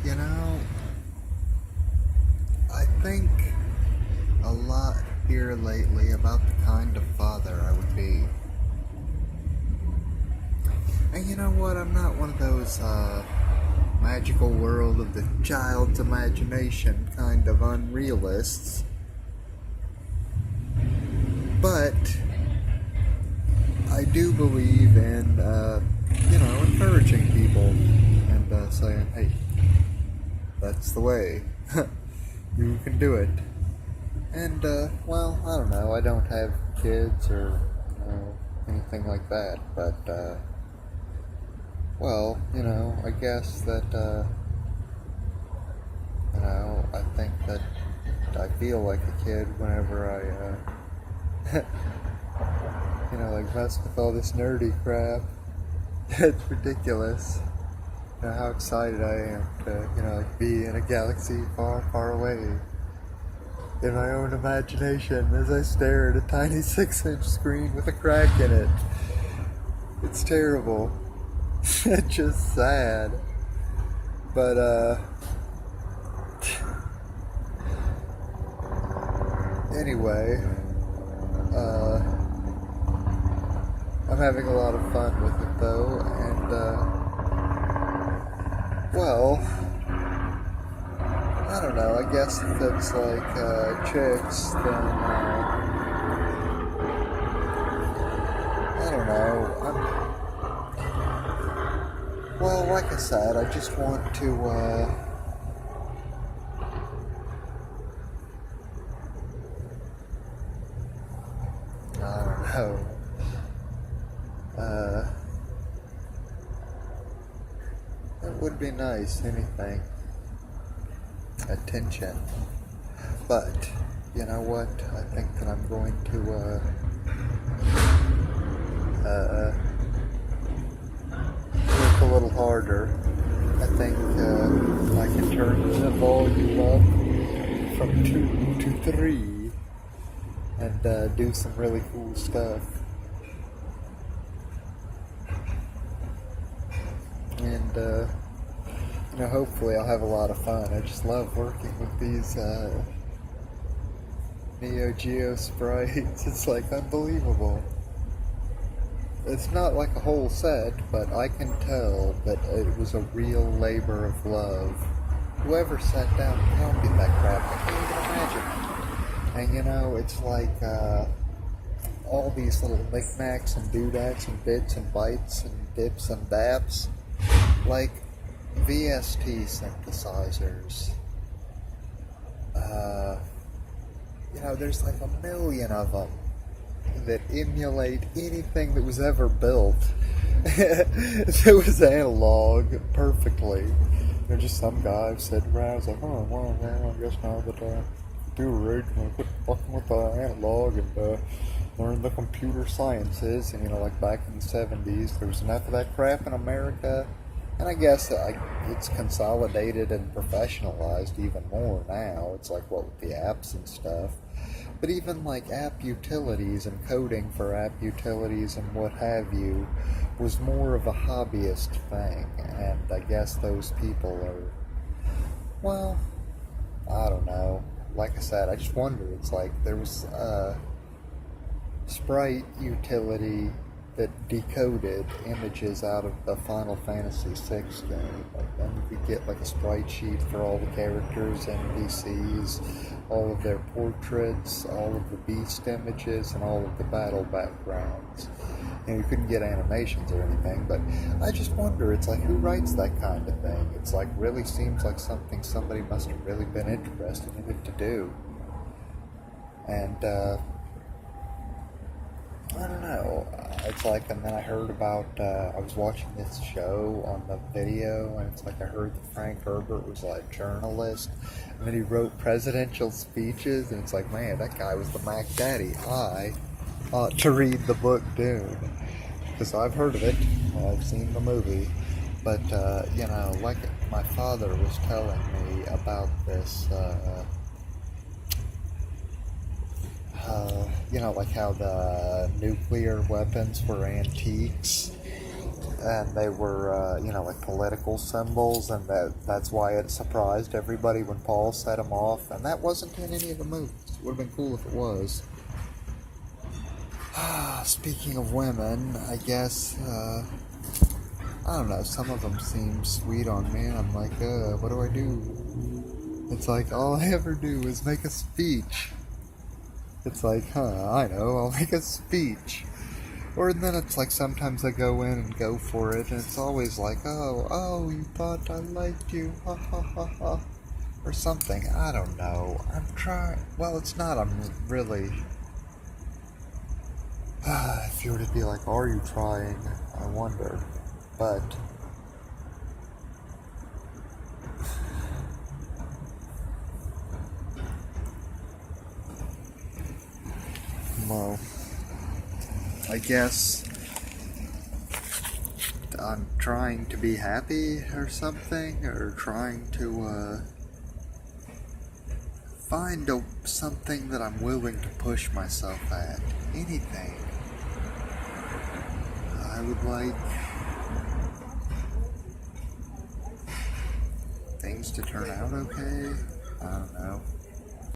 You know, I think a lot here lately about the kind of father I would be. And you know what? I'm not one of those magical world of the child's imagination kind of unrealists. But I do believe in, encouraging people and saying, hey, that's the way. You can do it. And, I don't know. I don't have kids or anything like that. But, I guess that, I think that I feel like a kid whenever mess with all this nerdy crap. It's ridiculous. How excited I am to, be in a galaxy far, far away. In my own imagination as I stare at a tiny 6-inch screen with a crack in it. It's terrible. It's just sad. But, anyway, I'm having a lot of fun with it though, and, I don't know, I guess if it's like, chicks, then, I don't know, like I said, I just want to, I don't know, it would be nice, anything. Attention. But, you know what? I think that I'm going to, work a little harder. I think, I can turn the volume up from 2 to 3 and, do some really cool stuff. And, hopefully I'll have a lot of fun. I just love working with these Neo Geo sprites. It's like unbelievable. It's not like a whole set, but I can tell that it was a real labor of love. Whoever sat down and copied that crap, I can't even imagine. And it's like all these little knickknacks and doodads and bits and bytes and dips and daps. Like VST synthesizers. There's like a million of them that emulate anything that was ever built. It was analog perfectly. There's just some guy sitting around, was like, I guess now that computer rig, quit fucking with analog and learn the computer sciences. And like back in the 70s, there was enough of that crap in America. And I guess it's consolidated and professionalized even more now. It's like what with the apps and stuff. But even like app utilities and coding for app utilities and what have you was more of a hobbyist thing. And I guess those people are, I don't know. Like I said, I just wonder. It's like there was a sprite utility that decoded images out of the Final Fantasy VI game. And you could get like a sprite sheet for all the characters, NPCs, all of their portraits, all of the beast images, and all of the battle backgrounds. You couldn't get animations or anything, but I just wonder, it's like, who writes that kind of thing? It's like, really seems like something somebody must have really been interested in it to do. And, I don't know. It's like, and then I heard about, I was watching this show on the video, and it's like I heard that Frank Herbert was like a journalist, and then he wrote presidential speeches, and it's like, man, that guy was the Mac Daddy. I ought to read the book Dune, because I've heard of it, I've seen the movie, but, like my father was telling me about this, like how the nuclear weapons were antiques. and they were, like political symbols, and that's why it surprised everybody when Paul set them off, and that wasn't in any of the movies. It would have been cool if it was. Speaking of women, I guess, I don't know, some of them seem sweet on me, and I'm like, what do I do? It's like, all I ever do is make a speech. It's like, I know, I'll make a speech. Or then it's like sometimes I go in and go for it, and it's always like, oh, you thought I liked you, ha ha ha ha, or something. I don't know. I'm trying. Well, it's not. I'm really. If you were to be like, are you trying? I wonder. But. Well, I guess I'm trying to be happy or something, or trying to find something that I'm willing to push myself at. Anything. I would like things to turn out okay. I don't know.